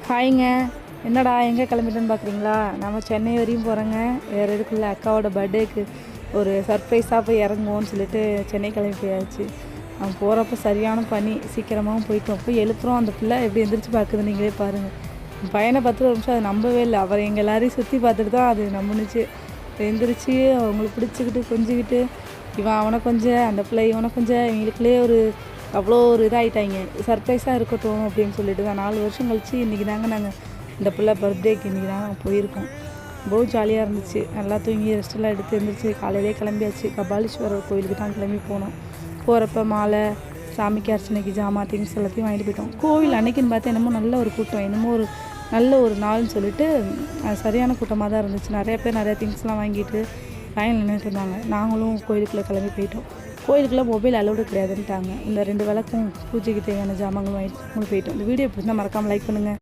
ஹாய்ங்க. என்னடா எங்கே கிளம்பிட்டேன்னு பார்க்குறீங்களா? நம்ம சென்னை வரையும் போகிறோங்க. வேறு எதுக்குள்ள அக்காவோட பர்த்டேக்கு ஒரு சர்ப்ரைஸாக போய் இறங்குவோன்னு சொல்லிட்டு சென்னை கிளம்பி போயாச்சு. அவன் போகிறப்ப சரியான பனி, சீக்கிரமாகவும் போயிட்டோம். போய் எழுப்புறோம், அந்த பிள்ளை எப்படி எந்திரிச்சு பார்க்குது நீங்களே பாருங்கள். என் பையனை 10 நிமிஷம் அதை நம்பவே இல்லை. அவர் எங்கள் எல்லாரையும் சுற்றி பார்த்துட்டு தான் அது நம்பினுச்சு. எந்திரிச்சு அவங்களுக்கு பிடிச்சிக்கிட்டு கொஞ்சிக்கிட்டு இவன் அவனை கொஞ்சம், அந்த பிள்ளை இவனை கொஞ்சம், இவங்களுக்குள்ளே ஒரு அவ்வளோ ஒரு இதாகிட்டாங்க. சர்ப்ரைஸாக இருக்கட்டும் அப்படின்னு சொல்லிட்டு தான் 4 வருஷம் கழிச்சு இன்றைக்கி தாங்க நாங்கள் இந்த பிள்ளை பர்த்டேக்கு இன்றைக்கி தாங்க போயிருக்கோம். ரொம்ப ஜாலியாக இருந்துச்சு. நல்லா தூங்கி ரெஸ்ட்டெல்லாம் எடுத்து இருந்துச்சு. காலையிலே கிளம்பியாச்சு. கபாலீஸ்வரர் கோயிலுக்கு தான் கிளம்பி போனோம். போகிறப்ப மாலை, சாமிக்கு அர்ச்சனைக்கு ஜாமான், திங்ஸ் எல்லாத்தையும் வாங்கிட்டு போயிட்டோம். கோவில் அன்னைக்குன்னு பார்த்தா என்னமோ நல்ல ஒரு கூட்டம், என்னமோ ஒரு நல்ல ஒரு நாள்னு சொல்லிட்டு சரியான கூட்டமாக தான் இருந்துச்சு. நிறைய பேர் நிறைய திங்ஸ்லாம் வாங்கிட்டு லைனில் நின்றுட்டு இருந்தாங்க. நாங்களும் கோயிலுக்குள்ளே கிளம்பி போயிட்டோம். கோயிலுக்குள்ளே மொபைல் அலோடு கிடையாதுன்ட்டாங்க. இந்த 2 விளக்கும் பூஜைக்கு தேவையான ஜாமான்களும் வாங்கிட்டு போயிட்டோம். இந்த வீடியோ பிடிச்சிருந்தா மறக்காமல் லைக் பண்ணுங்கள்.